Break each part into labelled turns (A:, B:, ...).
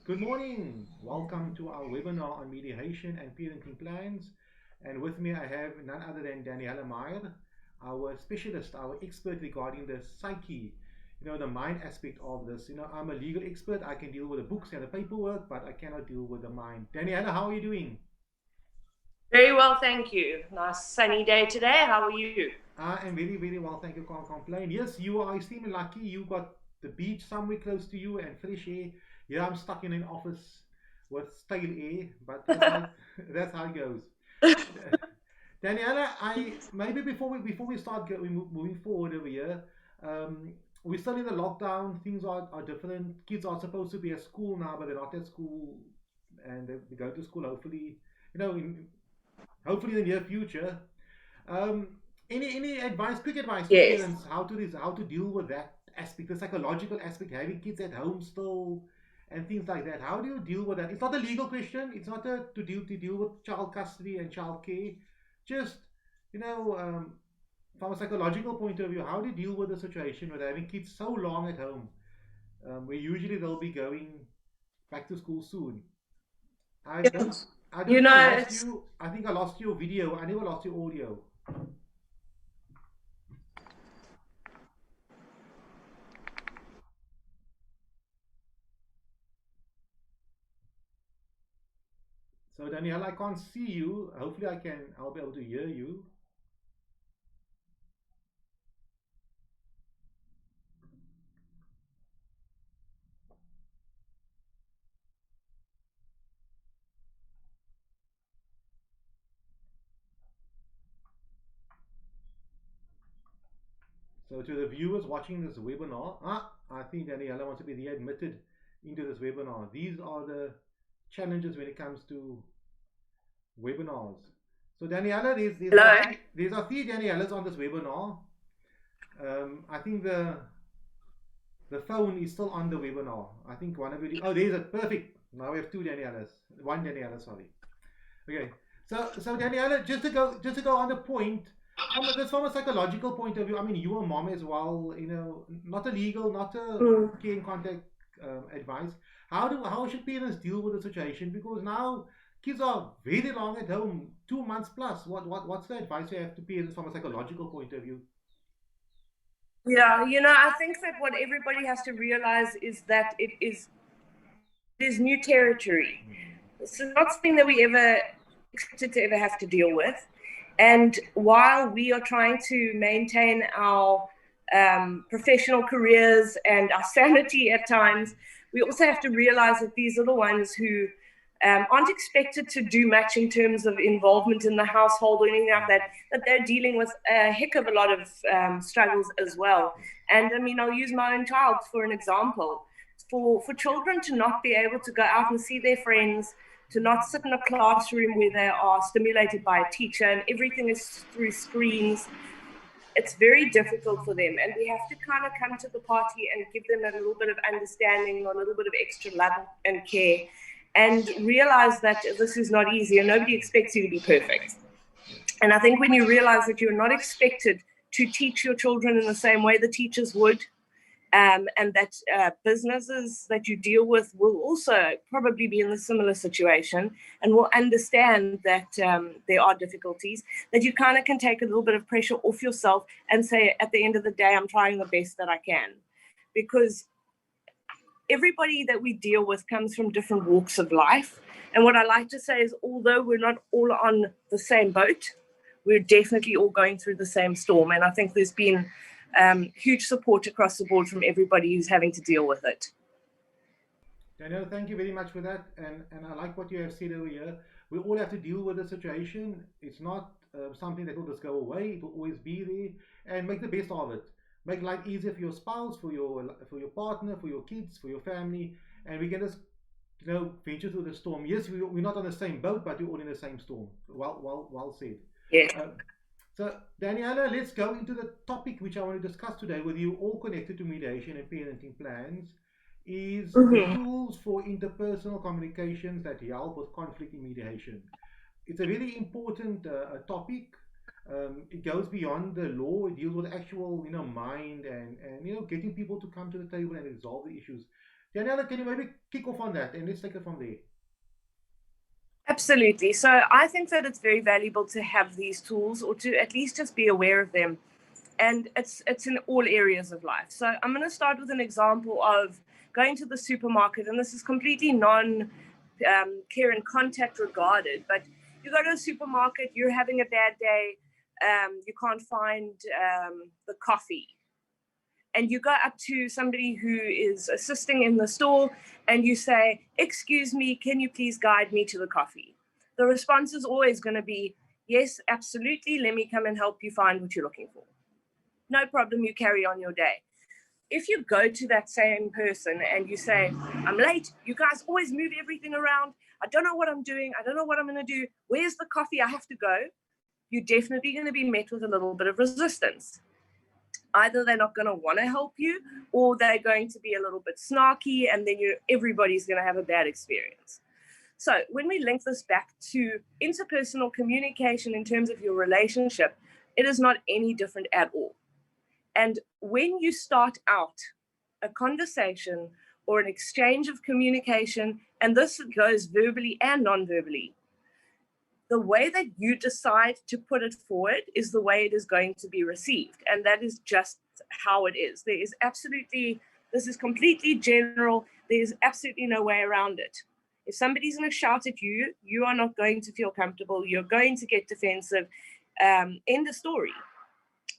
A: Good morning. Welcome to our webinar on mediation and parenting plans. And with me, I have none other than Daniella Mair, our specialist, our expert regarding the psyche, the mind aspect of this. I'm a legal expert. I can deal with the books and the paperwork, but I cannot deal with the mind. Daniella, how are you doing?
B: Very well, thank you. Nice sunny day today. How are you?
A: I am very, very well. Thank you. Can't complain. Yes, you are extremely lucky. You got the beach somewhere close to you and fresh air. Yeah, I'm stuck in an office with stale air, but that's how it goes. Daniela, I maybe before we start moving forward over here, um, we're still in the lockdown. Things are different. Kids are supposed to be at school now, but they're not at school, and they go to school hopefully, hopefully in the near future. Um, any advice, quick advice for
B: Yes.
A: parents how to deal with that aspect, the psychological aspect, having kids at home still, and things like that. How do you deal with that? It's not a legal question. It's not to deal with child custody and child care. Just you know, um, from a psychological point of view, how do you deal with the situation with having kids so long at home, where usually they'll be going back to school soon. I don't. I don't
B: You
A: think I
B: know,
A: lost
B: it's
A: you. I think I lost your video. I never lost your audio. So Danielle, I can't see you. Hopefully I can. I'll be able to hear you. So to the viewers watching this webinar, I think Daniela wants to be readmitted into this webinar. These are the challenges when it comes to webinars. So Daniela,
B: hello.
A: there's are three Danielas on this webinar. I think the phone is still on the webinar. I think one of you. Oh, there's a perfect. Now we have two Danielas. One Daniela, sorry. Okay. So Daniela, just to go on the point, from a psychological point of view, I mean, you're a mom as well. Not a legal, not a
B: Mm.
A: care and contact advice. How should parents deal with the situation? Because now kids are very long at home, 2 months plus. What's the advice you have to parents from a psychological point of view?
B: Yeah, I think that what everybody has to realize is that it is new territory. It's not something that we ever expected to ever have to deal with. And while we are trying to maintain our professional careers and our sanity at times, we also have to realize that these are the ones who aren't expected to do much in terms of involvement in the household or anything like that they're dealing with a heck of a lot of struggles as well. And I mean, I'll use my own child for an example. For children to not be able to go out and see their friends, to not sit in a classroom where they are stimulated by a teacher and everything is through screens, it's very difficult for them. And we have to kind of come to the party and give them a little bit of understanding or a little bit of extra love and care and realize that this is not easy and nobody expects you to be perfect. And I think when you realize that you're not expected to teach your children in the same way the teachers would, and that businesses that you deal with will also probably be in a similar situation and will understand that there are difficulties, that you kind of can take a little bit of pressure off yourself and say, at the end of the day, I'm trying the best that I can. Because everybody that we deal with comes from different walks of life. And what I like to say is, although we're not all on the same boat, we're definitely all going through the same storm. And I think there's been huge support across the board from everybody who's having to deal with it.
A: Daniel, thank you very much for that, and I like what you have said over here. We all have to deal with the situation. It's not something that will just go away. It will always be there, and make the best of it. Make life easier for your spouse, for your partner, for your kids, for your family, and we can just venture through the storm. Yes, we're not on the same boat, but we're all in the same storm. Well said.
B: Yes.
A: So, Daniela, let's go into the topic which I want to discuss today with you, all connected to mediation and parenting plans, is the
B: Mm-hmm.
A: tools for interpersonal communications that help with conflict in mediation. It's a very important topic. It goes beyond the law. It deals with actual, mind and getting people to come to the table and resolve the issues. Daniela, can you maybe kick off on that and let's take it from there?
B: Absolutely. So I think that it's very valuable to have these tools, or to at least just be aware of them. And it's in all areas of life. So I'm going to start with an example of going to the supermarket, and this is completely non care and contact regarded, but you go to the supermarket, you're having a bad day, you can't find the coffee, and you go up to somebody who is assisting in the store and you say, "Excuse me, can you please guide me to the coffee?" The response is always going to be, "Yes, absolutely, let me come and help you find what you're looking for." No problem, you carry on your day. If you go to that same person and you say, "I'm late, you guys always move everything around, I don't know what I'm doing, I don't know what I'm going to do, where's the coffee, I have to go," you're definitely going to be met with a little bit of resistance. Either they're not going to want to help you, or they're going to be a little bit snarky, and then everybody's going to have a bad experience. So when we link this back to interpersonal communication in terms of your relationship, it is not any different at all. And when you start out a conversation or an exchange of communication, and this goes verbally and non-verbally, the way that you decide to put it forward is the way it is going to be received. And that is just how it is. This is completely general. There's absolutely no way around it. If somebody's going to shout at you, you are not going to feel comfortable. You're going to get defensive. End of story.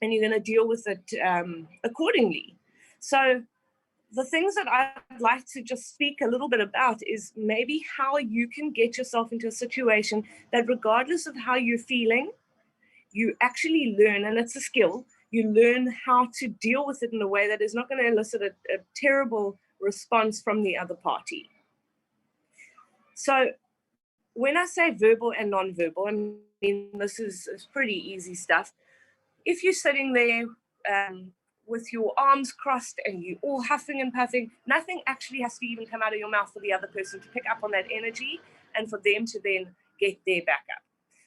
B: And you're going to deal with it accordingly. So the things that I'd like to just speak a little bit about is maybe how you can get yourself into a situation that, regardless of how you're feeling, you actually learn, and it's a skill, you learn how to deal with it in a way that is not going to elicit a terrible response from the other party. So when I say verbal and non-verbal, I mean, this is pretty easy stuff. If you're sitting there with your arms crossed and you're all huffing and puffing, nothing actually has to even come out of your mouth for the other person to pick up on that energy and for them to then get their back up.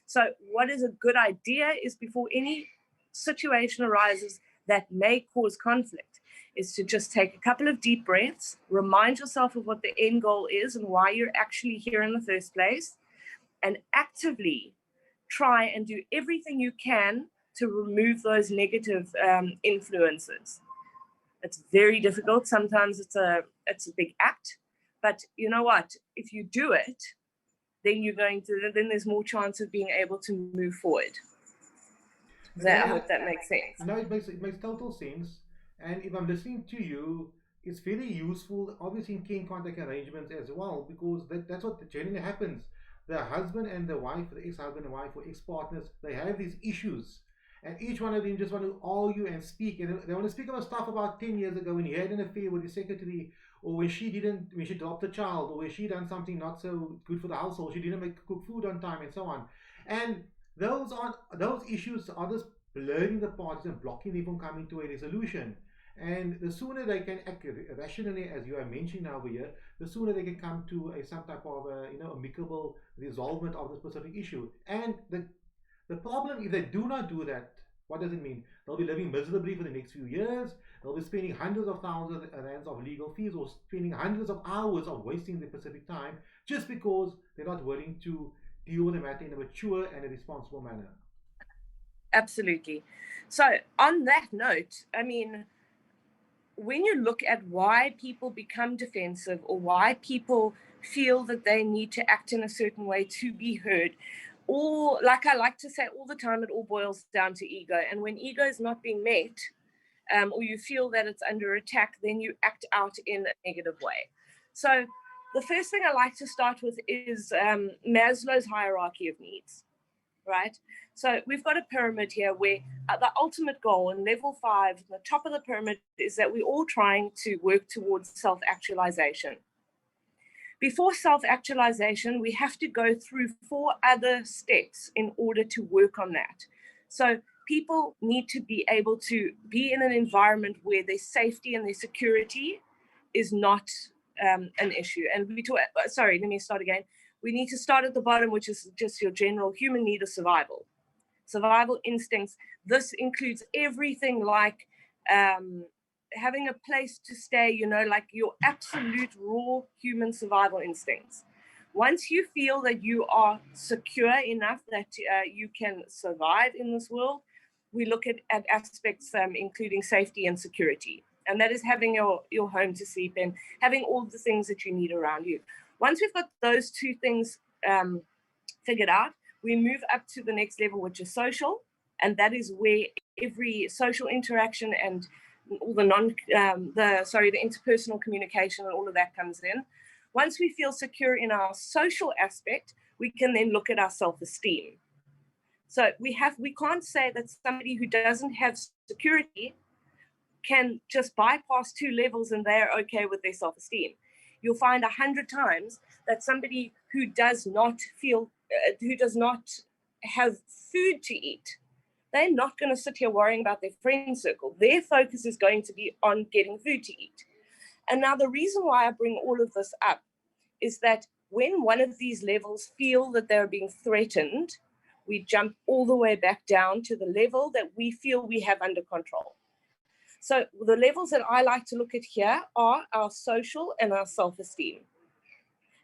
B: So what is a good idea is, before any situation arises that may cause conflict, is to just take a couple of deep breaths, remind yourself of what the end goal is and why you're actually here in the first place, and actively try and do everything you can to remove those negative influences. It's very difficult. Sometimes it's a big act, but you know what? If you do it, then there's more chance of being able to move forward. I hope that makes sense.
A: No, it makes total sense. And if I'm listening to you, it's very useful, obviously, in kin contact arrangements as well, because that's what generally happens. The husband and the wife, the ex-husband and wife or ex-partners, they have these issues. And each one of them just want to argue and speak. And they want to speak about stuff about 10 years ago when he had an affair with his secretary, or when she dropped a child, or when she done something not so good for the household, she didn't cook food on time, and so on. And those issues are just blurring the parties and blocking them from coming to a resolution. And the sooner they can act rationally, as you are mentioning over here, the sooner they can come to some type of amicable resolvement of the specific issue. And the problem, if they do not do that, what does it mean? They'll be living miserably for the next few years. They'll be spending hundreds of thousands of rands of legal fees, or spending hundreds of hours of wasting their specific time, just because they're not willing to deal with the matter in a mature and a responsible manner.
B: Absolutely. So on that note, I mean, when you look at why people become defensive, or why people feel that they need to act in a certain way to be heard, or, like I like to say all the time, it all boils down to ego. And when ego is not being met, or you feel that it's under attack, then you act out in a negative way. So the first thing I like to start with is Maslow's hierarchy of needs, right? So we've got a pyramid here where the ultimate goal in level 5, the top of the pyramid, is that we're all trying to work towards self-actualization. Before self-actualization, we have to go through 4 other steps in order to work on that. So people need to be able to be in an environment where their safety and their security is not an issue. And let me start again. We need to start at the bottom, which is just your general human need of survival. Survival instincts. This includes everything like having a place to stay, you know, like your absolute raw human survival instincts. Once you feel that you are secure enough that you can survive in this world, we look at aspects including safety and security. And that is having your home to sleep in, having all the things that you need around you. Once we've got those two things figured out, we move up to the next level, which is social. And that is where every social interaction and all the the interpersonal communication and all of that comes in. Once we feel secure in our social aspect, we can then look at our self-esteem. So we can't say that somebody who doesn't have security can just bypass two levels and they're okay with their self-esteem. You'll find 100 times that somebody who does not have food to eat, they're not going to sit here worrying about their friend circle. Their focus is going to be on getting food to eat. And now the reason why I bring all of this up is that when one of these levels feel that they're being threatened, we jump all the way back down to the level that we feel we have under control. So the levels that I like to look at here are our social and our self-esteem.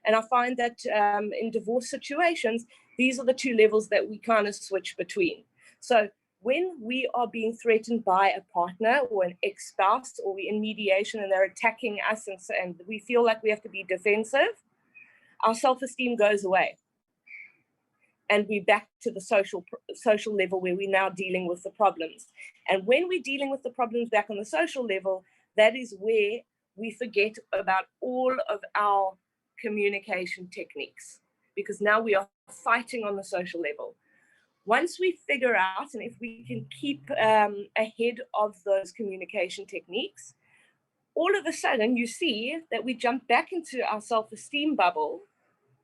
B: And I find that in divorce situations, these are the two levels that we kind of switch between. So when we are being threatened by a partner or an ex-spouse, or we're in mediation and they're attacking us and we feel like we have to be defensive, our self-esteem goes away. And we're back to the social level where we're now dealing with the problems. And when we're dealing with the problems back on the social level, that is where we forget about all of our communication techniques, because now we are fighting on the social level. Once we figure out, and if we can keep ahead of those communication techniques, all of a sudden you see that we jump back into our self-esteem bubble,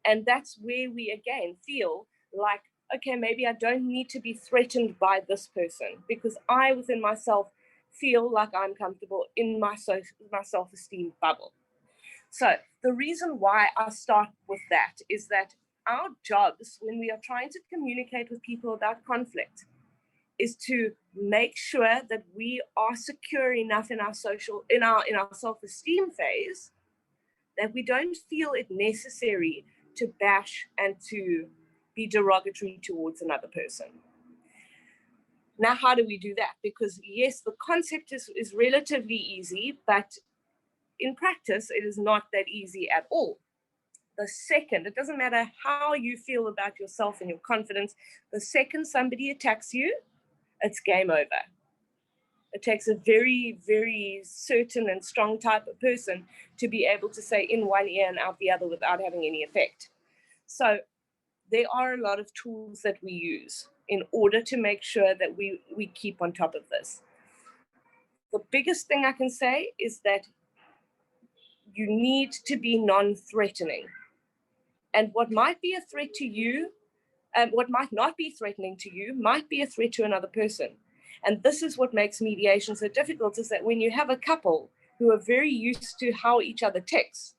B: and that's where we again feel like, okay, maybe I don't need to be threatened by this person because I within myself feel like I'm comfortable in my self-esteem bubble. So the reason why I start with that is that our jobs when we are trying to communicate with people about conflict is to make sure that we are secure enough in our self-esteem phase that we don't feel it necessary to bash and to be derogatory towards another person. Now, how do we do that? Because yes, the concept is relatively easy, but in practice, it is not that easy at all. The second, it doesn't matter how you feel about yourself and your confidence, the second somebody attacks you, it's game over. It takes a very, very certain and strong type of person to be able to say in one ear and out the other without having any effect. So there are a lot of tools that we use in order to make sure that we keep on top of this. The biggest thing I can say is that you need to be non-threatening. And what might be a threat to you, what might not be threatening to you, might be a threat to another person. And this is what makes mediation so difficult, is that when you have a couple who are very used to how each other ticks,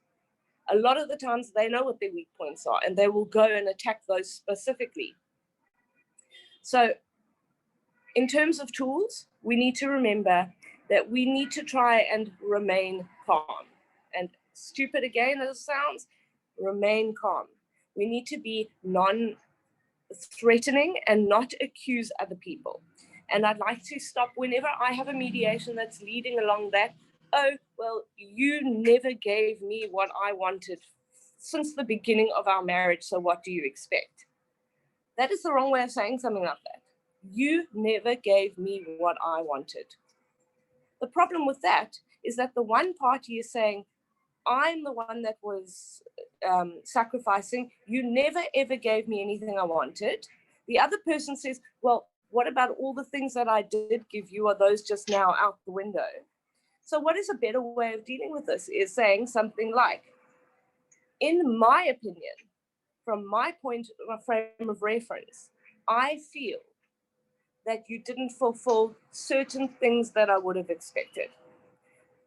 B: a lot of the times they know what their weak points are and they will go and attack those specifically. So in terms of tools, we need to remember that we need to try and remain calm. And stupid again as it sounds, remain calm. We need to be non-threatening and not accuse other people. And I'd like to stop whenever I have a mediation that's leading along that, oh, well, you never gave me what I wanted since the beginning of our marriage, so what do you expect? That is the wrong way of saying something like that. You never gave me what I wanted. The problem with that is that the one party is saying, I'm the one that was sacrificing. You never, ever gave me anything I wanted. The other person says, well, what about all the things that I did give you? Are those just now out the window? So what is a better way of dealing with this is saying something like, in my opinion, from my frame of reference, I feel that you didn't fulfill certain things that I would have expected.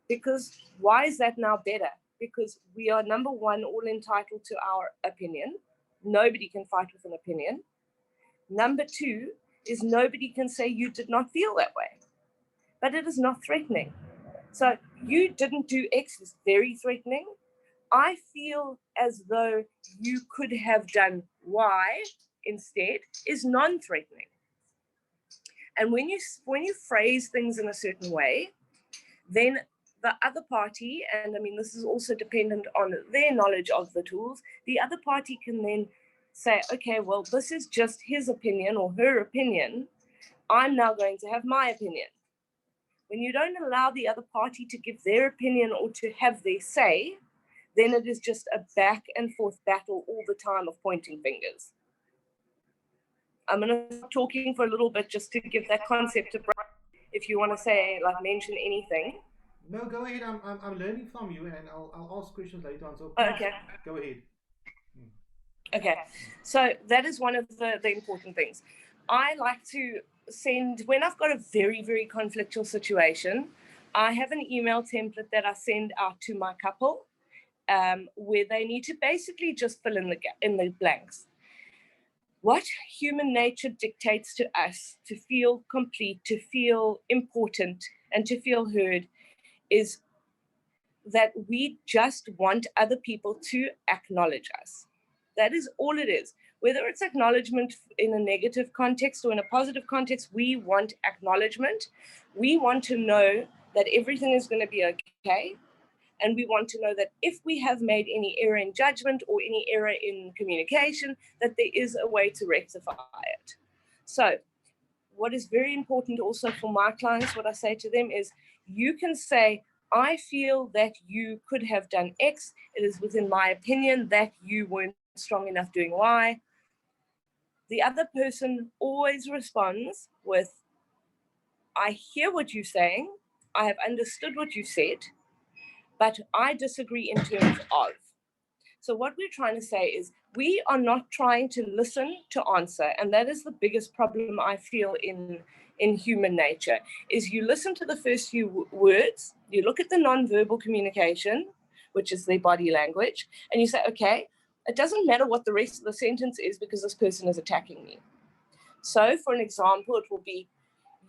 B: Because why is that now better? Because we are, number one, all entitled to our opinion. Nobody can fight with an opinion. Number two is nobody can say you did not feel that way. But it is not threatening. So you didn't do X is very threatening. I feel as though you could have done Y instead is non-threatening. And when you phrase things in a certain way, then the other party, and I mean, this is also dependent on their knowledge of the tools, the other party can then say, okay, well, this is just his opinion or her opinion. I'm now going to have my opinion. When you don't allow the other party to give their opinion or to have their say, then it is just a back and forth battle all the time of pointing fingers. I'm going to stop talking for a little bit just to give that concept a break. If you want to say, like, mention anything.
A: No, go ahead. I'm learning from you, and I'll ask questions later on. So
B: okay.
A: Go ahead.
B: Okay, so that is one of the important things. I like to send, when I've got a very, very conflictual situation, I have an email template that I send out to my couple where they need to basically just fill in the blanks. What human nature dictates to us to feel complete, to feel important, and to feel heard is that we just want other people to acknowledge us. That is all it is. Whether it's acknowledgement in a negative context or in a positive context, we want acknowledgement. We want to know that everything is going to be okay. And we want to know that if we have made any error in judgment or any error in communication, that there is a way to rectify it. So what is very important also for my clients, what I say to them is, you can say, I feel that you could have done X. It is within my opinion that you weren't strong enough doing Y. The other person always responds with, I hear what you're saying. I have understood what you said, but I disagree in terms of. So what we're trying to say is we are not trying to listen to answer. And that is the biggest problem I feel in human nature, is you listen to the first few words, you look at the nonverbal communication, which is their body language, and you say, okay, it doesn't matter what the rest of the sentence is because this person is attacking me. So for an example, it will be,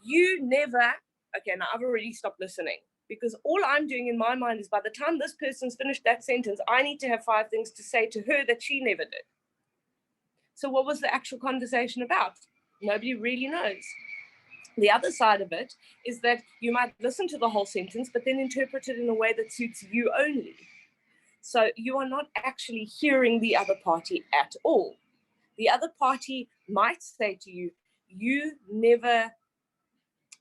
B: you never, okay, now I've already stopped listening. Because all I'm doing in my mind is by the time this person's finished that sentence, I need to have 5 things to say to her that she never did. So what was the actual conversation about? Nobody really knows. The other side of it is that you might listen to the whole sentence, but then interpret it in a way that suits you only. So you are not actually hearing the other party at all. The other party might say to you, you never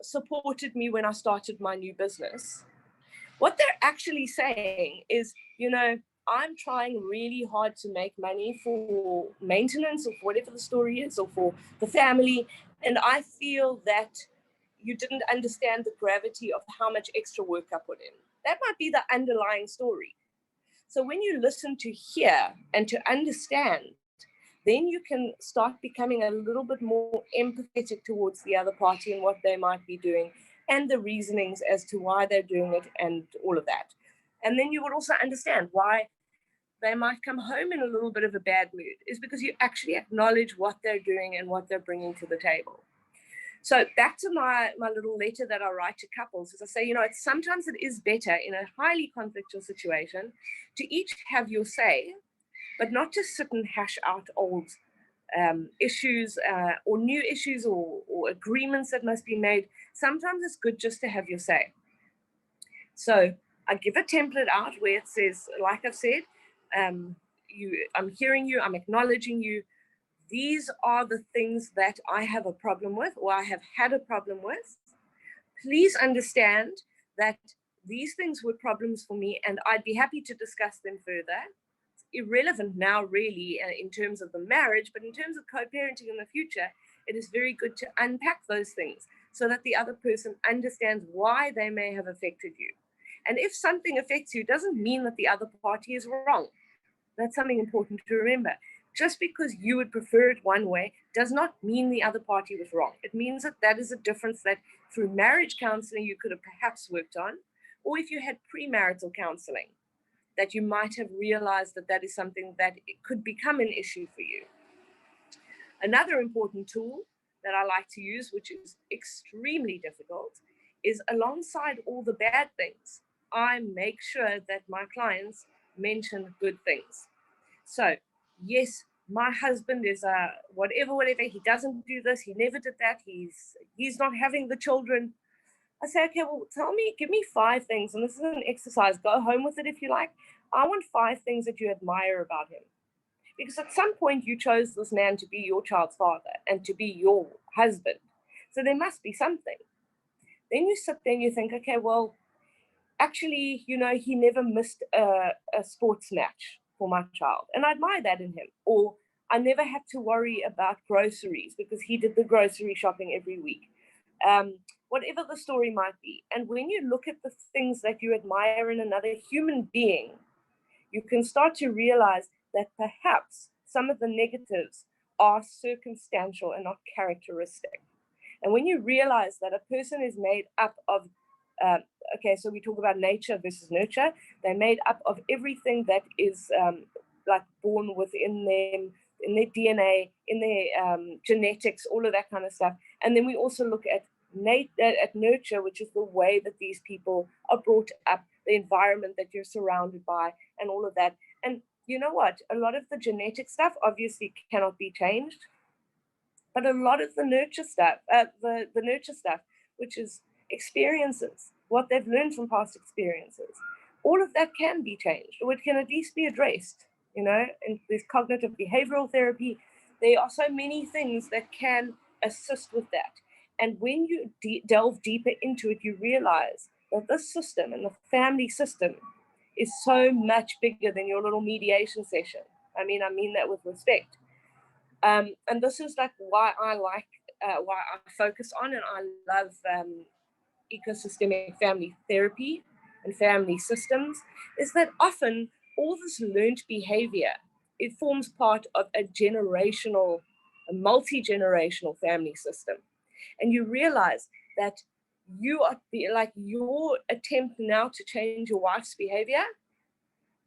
B: supported me when I started my new business. What they're actually saying is, I'm trying really hard to make money for maintenance or whatever the story is, or for the family, and I feel that you didn't understand the gravity of how much extra work I put in. That might be the underlying story. So when you listen to hear and to understand, then you can start becoming a little bit more empathetic towards the other party and what they might be doing and the reasonings as to why they're doing it and all of that. And then you would also understand why they might come home in a little bit of a bad mood, is because you actually acknowledge what they're doing and what they're bringing to the table. So back to my little letter that I write to couples, is I say, sometimes it is better in a highly conflictual situation to each have your say, but not to sit and hash out old issues or new issues or agreements that must be made. Sometimes it's good just to have your say. So I give a template out where it says, like I've said, I'm hearing you, I'm acknowledging you. These are the things that I have a problem with, or I have had a problem with. Please understand that these things were problems for me, and I'd be happy to discuss them further. Irrelevant now really in terms of the marriage, but in terms of co-parenting in the future, it is very good to unpack those things so that the other person understands why they may have affected you. And if something affects you, doesn't mean that the other party is wrong. That's something important to remember. Just because you would prefer it one way does not mean the other party was wrong. It means that is a difference that through marriage counseling you could have perhaps worked on, or if you had premarital counseling, that you might have realized that is something that it could become an issue for you. Another important tool that I like to use, which is extremely difficult, is alongside all the bad things, I make sure that my clients mention good things. So, yes, my husband is a whatever. He doesn't do this. He never did that. He's not having the children. I say, okay, well, give me 5 things, and this is an exercise. Go home with it if you like. I want 5 things that you admire about him, because at some point you chose this man to be your child's father and to be your husband. So there must be something. Then you sit there and you think, okay, well, actually, he never missed a sports match for my child. And I admire that in him. Or I never had to worry about groceries because he did the grocery shopping every week. Whatever the story might be. And when you look at the things that you admire in another human being, you can start to realize that perhaps some of the negatives are circumstantial and not characteristic. And when you realize that a person is made up of, okay, so we talk about nature versus nurture, they're made up of everything that is like born within them, in their DNA, in their genetics, all of that kind of stuff. And then we also look at nurture, which is the way that these people are brought up, the environment that you're surrounded by, and all of that. And you know what? A lot of the genetic stuff obviously cannot be changed, but a lot of the nurture stuff, which is experiences, what they've learned from past experiences, all of that can be changed, or it can at least be addressed. And there's cognitive behavioral therapy. There are so many things that can assist with that. And when you delve deeper into it, you realize that this system and the family system is so much bigger than your little mediation session. I mean that with respect. And this is like why I focus on, and I love ecosystemic family therapy and family systems, is that often all this learned behavior, it forms part of a multi-generational family system. And you realize that your attempt now to change your wife's behavior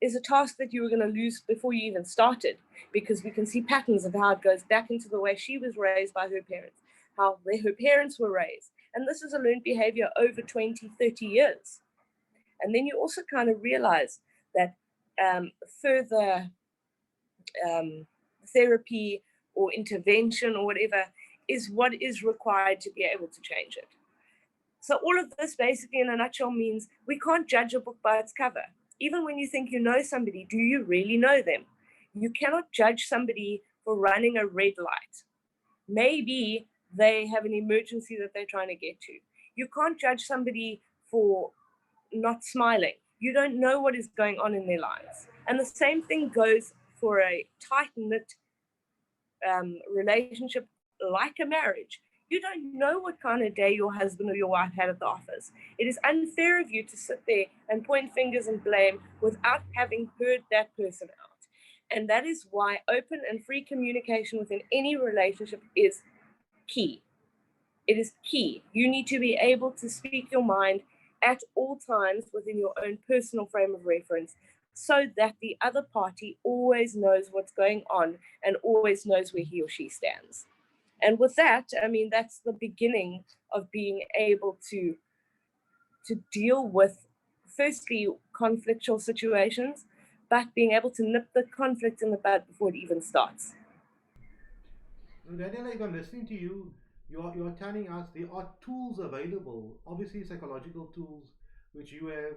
B: is a task that you were going to lose before you even started, because we can see patterns of how it goes back into the way she was raised by her parents, how her parents were raised. And this is a learned behavior over 20, 30 years. And then you also kind of realize that further therapy or intervention or whatever is what is required to be able to change it. So all of this basically in a nutshell means we can't judge a book by its cover. Even when you think you know somebody, do you really know them? You cannot judge somebody for running a red light. Maybe they have an emergency that they're trying to get to. You can't judge somebody for not smiling. You don't know what is going on in their lives. And the same thing goes for a tight-knit relationship like a marriage. You don't know what kind of day your husband or your wife had at the office. It is unfair of you to sit there and point fingers and blame without having heard that person out. And that is why open and free communication within any relationship is key. It is key. You need to be able to speak your mind at all times within your own personal frame of reference, so that the other party always knows what's going on and always knows where he or she stands. And with that, I mean, that's the beginning of being able to deal with, firstly, conflictual situations, but being able to nip the conflict in the bud before it even starts.
A: Daniela, if I'm listening to you, you're telling us there are tools available, obviously psychological tools, which you have.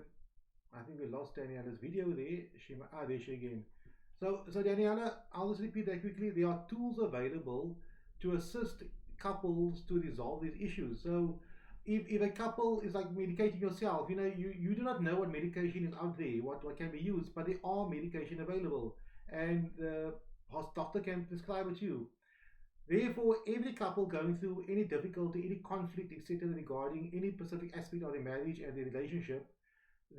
A: I think we lost Daniela's video there. There she again. So Daniela, I'll just repeat that quickly. There are tools available to assist couples to resolve these issues. So if a couple is like medicating yourself, you do not know what medication is out there, what can be used, but there are medication available, and the doctor can prescribe it to you. Therefore, every couple going through any difficulty, any conflict, etc., regarding any specific aspect of their marriage and their relationship,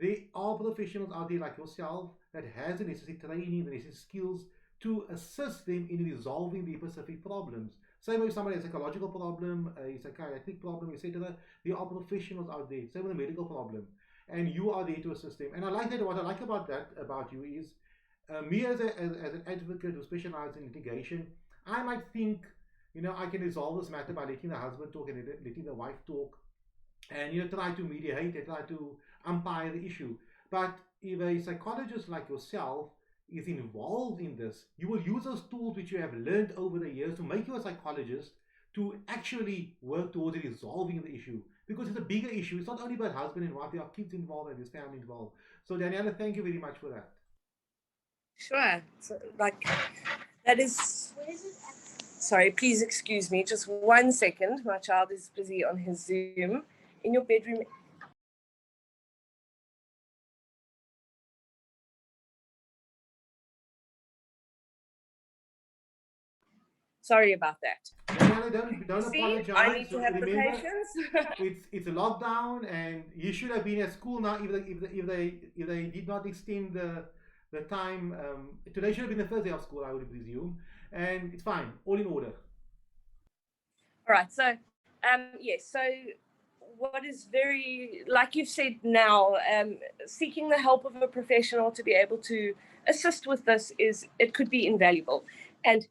A: there are professionals out there like yourself that has the necessary training, the necessary skills to assist them in resolving their specific problems. Same with somebody has a psychological problem, a psychiatric problem, etc. There are professionals out there. Same with a medical problem, and you are there to assist them. And I like that. What I like about that about you is, me as an advocate who specializes in litigation, I might think, I can resolve this matter by letting the husband talk and letting the wife talk, and try to mediate and try to umpire the issue. But if a psychologist like yourself is involved in this, you will use those tools which you have learned over the years to make you a psychologist to actually work towards resolving the issue, because it's a bigger issue. It's not only about husband and wife, there are kids involved and there's family involved. So Daniela, thank you very much for that.
B: Sure. So, like, that is. Sorry, please excuse me. Just 1 second. My child is busy on his Zoom. In your bedroom. Sorry about that.
A: Daniela, don't
B: See,
A: apologize.
B: I need to have the
A: Remember,
B: patience.
A: it's a lockdown, and you should have been at school now. If they did not extend the time, today should have been the first day of school, I would presume, and it's fine, all in order.
B: All right. So, yes. So, what is very, like you've said now, seeking the help of a professional to be able to assist with this it could be invaluable. And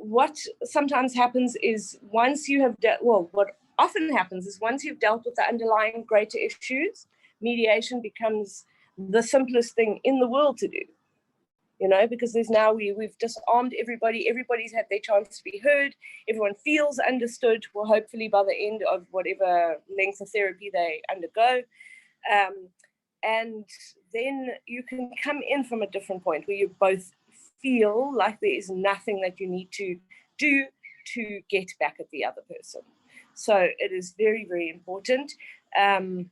B: what sometimes happens is once you have what often happens is once you've dealt with the underlying greater issues, mediation becomes the simplest thing in the world to do. Because there's now we've disarmed everybody. Everybody's had their chance to be heard. Everyone feels understood. Well, hopefully by the end of whatever length of therapy they undergo. And then you can come in from a different point where you both feel like there is nothing that you need to do to get back at the other person. So it is very, very important. And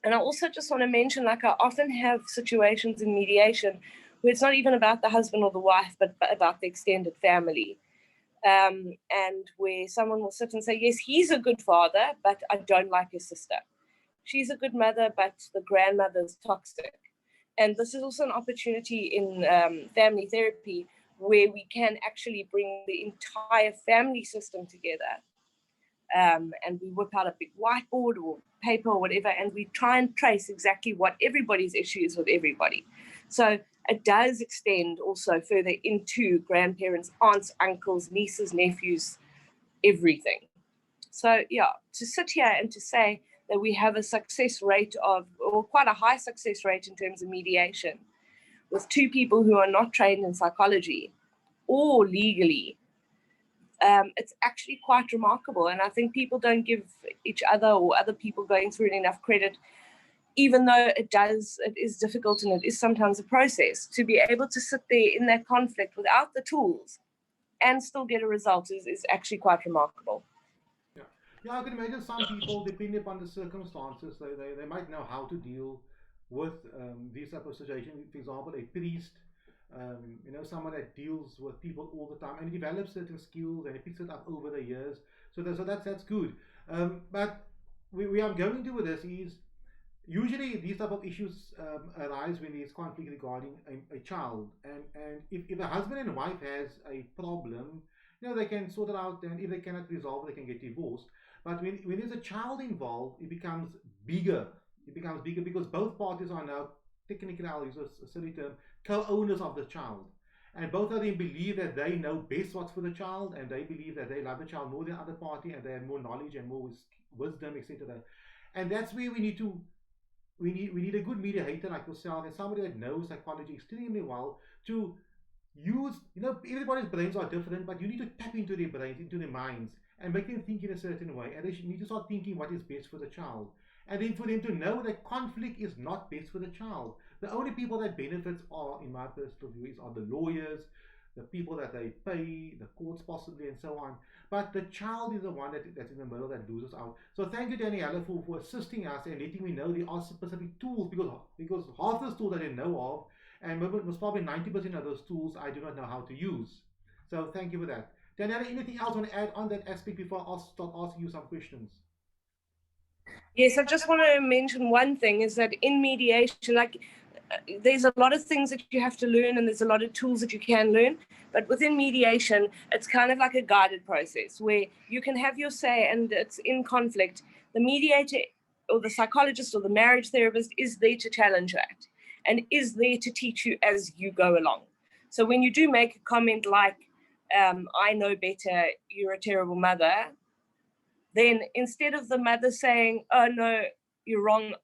B: I also just want to mention, like, I often have situations in mediation where it's not even about the husband or the wife, but about the extended family. And where someone will sit and say, yes, he's a good father, but I don't like his sister. She's a good mother, but the grandmother's toxic. And this is also an opportunity in family therapy where we can actually bring the entire family system together. And we whip out a big whiteboard or paper or whatever, and we try and trace exactly what everybody's issue is with everybody. So it does extend also further into grandparents, aunts, uncles, nieces, nephews, everything. So yeah, to sit here and to say that we have a success rate or quite a high success rate in terms of mediation with two people who are not trained in psychology or legally, it's actually quite remarkable. And I think people don't give each other or other people going through it enough credit, even though it is difficult and it is sometimes a process. To be able to sit there in that conflict without the tools and still get a result is actually quite remarkable.
A: Yeah, I can imagine some people, depending upon the circumstances, they might know how to deal with these type of situations. For example, a priest, someone that deals with people all the time and develops certain skills and he picks it up over the years. So that's good. But we are going to with this is usually these type of issues arise when there's conflict regarding a child, and if a husband and wife has a problem, they can sort it out, and if they cannot resolve, they can get divorced. But when there's a child involved, it becomes bigger. It becomes bigger because both parties are now, technically, I'll use a silly term, co-owners of the child. And both of them believe that they know best what's for the child, and they believe that they love the child more than the other party, and they have more knowledge and more wisdom, etc. And that's where we need a good mediator like yourself and somebody that knows psychology extremely well to use. Everybody's brains are different, but you need to tap into their brains, into their minds, and make them think in a certain way, and they need to start thinking what is best for the child, and then for them to know that conflict is not best for the child. The only people that benefits are, in my personal view, are the lawyers, the people that they pay, the courts possibly, and so on. But the child is the one that's in the middle that loses out. So thank you, Daniella, for assisting us and letting me know there are specific tools, because half those tools I didn't know of, and most probably 90% of those tools I do not know how to use. So thank you for that. Daniela, anything else you want to add on that aspect before I start asking you some questions?
B: Yes, I just want to mention one thing is that in mediation, there's a lot of things that you have to learn and there's a lot of tools that you can learn. But within mediation, it's kind of like a guided process where you can have your say and it's in conflict. The mediator or the psychologist or the marriage therapist is there to challenge that and is there to teach you as you go along. So when you do make a comment like, I know better, you're a terrible mother, then instead of the mother saying, oh no, you're wrong,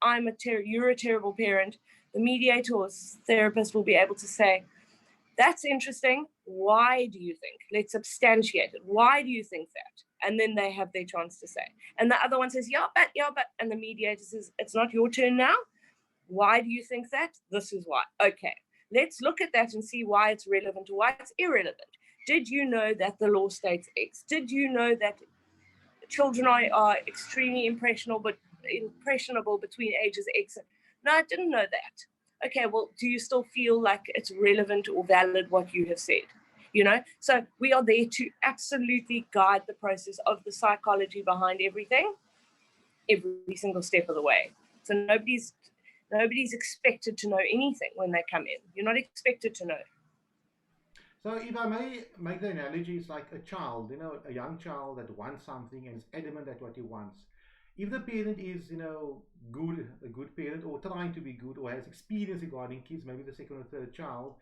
B: you're a terrible parent, the mediator or therapist will be able to say, that's interesting. Why do you think? Let's substantiate it. Why do you think that? And then they have their chance to say. And the other one says, yeah, but. And the mediator says, it's not your turn now. Why do you think that? This is why. Okay, let's look at that and see why it's relevant or why it's irrelevant. Did you know that the law states X? Did you know that children are extremely impressionable between ages X? No, I didn't know that. Okay, well, do you still feel like it's relevant or valid what you have said? So we are there to absolutely guide the process of the psychology behind everything, every single step of the way. So nobody's expected to know anything when they come in. You're not expected to know.
A: So if I may make the analogy, it's like a child, a young child that wants something and is adamant at what he wants. If the parent is, a good parent or trying to be good or has experience regarding kids, maybe the second or third child,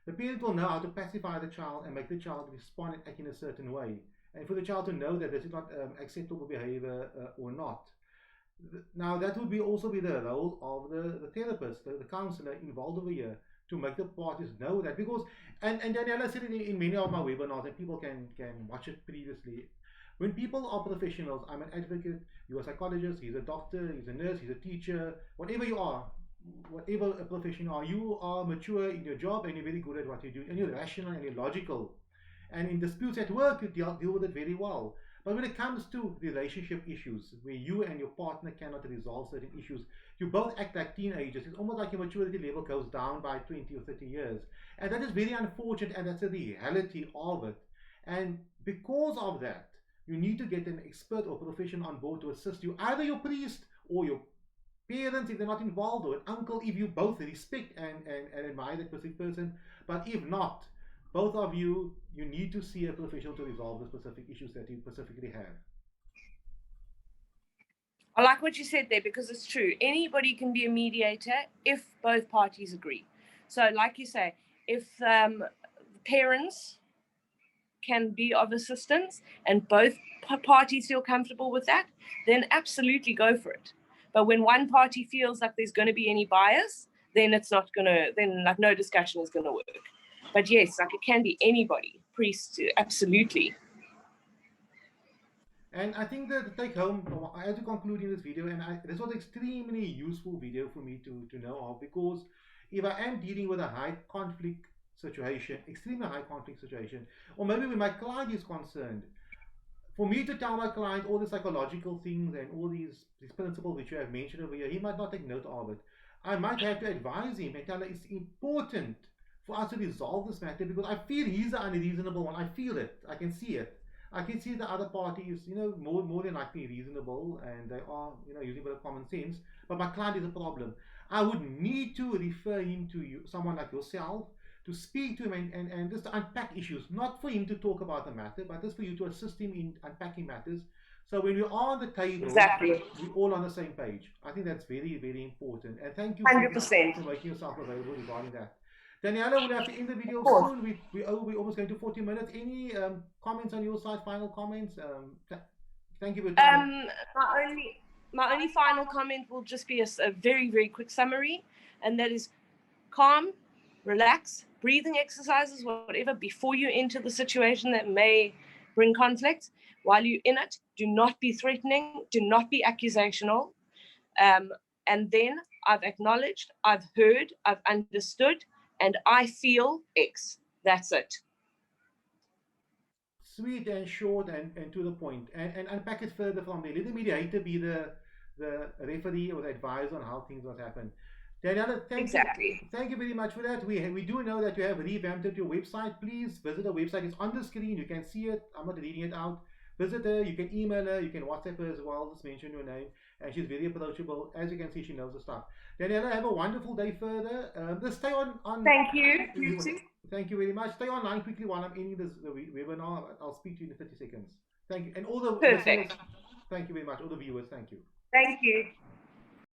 A: the parent will know how to pacify the child and make the child respond and act in a certain way. And for the child to know that this is not acceptable behavior or not. Now that would also be the role of the therapist, the counselor involved over here, to make the parties know that. Because and Daniella said it in many of my webinars, and people can watch it previously. When people are professionals, I'm an advocate, you're a psychologist, he's a doctor, he's a nurse, he's a teacher, whatever you are, whatever a profession you are, you are mature in your job and you're very good at what you do, and you're rational and you're logical. And in disputes at work, you deal with it very well. But when it comes to relationship issues, where you and your partner cannot resolve certain issues, you both act like teenagers. It's almost like your maturity level goes down by 20 or 30 years. And that is very unfortunate, and that's the reality of it. And because of that, you need to get an expert or professional on board to assist you, either your priest or your parents if they're not involved, or an uncle if you both respect and admire that specific person. But if not, both of you need to see a professional to resolve the specific issues that you specifically have.
B: I like what you said there, because it's true. Anybody can be a mediator if both parties agree. So like you say, if parents can be of assistance and both parties feel comfortable with that, then absolutely go for it. But when one party feels like there's going to be any bias, then it's not going to, then like no discussion is going to work. But yes, like it can be anybody, priests, absolutely.
A: And I think that the take home, I have to conclude in this video, and this was an extremely useful video for me to know of, because if I am dealing with a high conflict situation, extremely high conflict situation, or maybe when my client is concerned, for me to tell my client all the psychological things and all these principles which you have mentioned over here, he might not take note of it. I might have to advise him and tell him it's important for us to resolve this matter, because I feel he's the unreasonable one. I feel it. I can see it. I can see the other party is, more than likely reasonable, and they are, using a bit of common sense. But my client is a problem. I would need to refer him to someone like yourself, to speak to him and just to unpack issues. Not for him to talk about the matter, but just for you to assist him in unpacking matters. So when we're on the table,
B: exactly,
A: we're all on the same page. I think that's very, very important. And thank you
B: 100%.
A: for making yourself available regarding that. Daniella, we'll have to end the video soon. We're almost going to 40 minutes. Any comments on your side, final comments? Thank you for your time.
B: My only final comment will just be a very, very quick summary, and that is calm, relax, breathing exercises, whatever, before you enter the situation that may bring conflict. While you're in it, do not be threatening, do not be accusational. And then I've acknowledged, I've heard, I've understood, and I feel X. That's it.
A: Sweet and short and to the point. And unpack it further from there. Let the mediator be the referee or the advisor on how things must happen. Daniella, thank you very much for that. We do know that you have revamped your website. Please visit the website. It's on the screen. You can see it. I'm not reading it out. Visit her. You can email her. You can WhatsApp her as well. Just mention your name. And she's very approachable. As you can see, she knows the stuff. Daniella, have a wonderful day further. Just stay on.
B: Thank you. You too.
A: Thank you very much. Stay online quickly while I'm ending this webinar. I'll speak to you in 30 seconds. Thank you. And all the
B: perfect.
A: Thank you very much. All the viewers, thank you.
B: Thank you.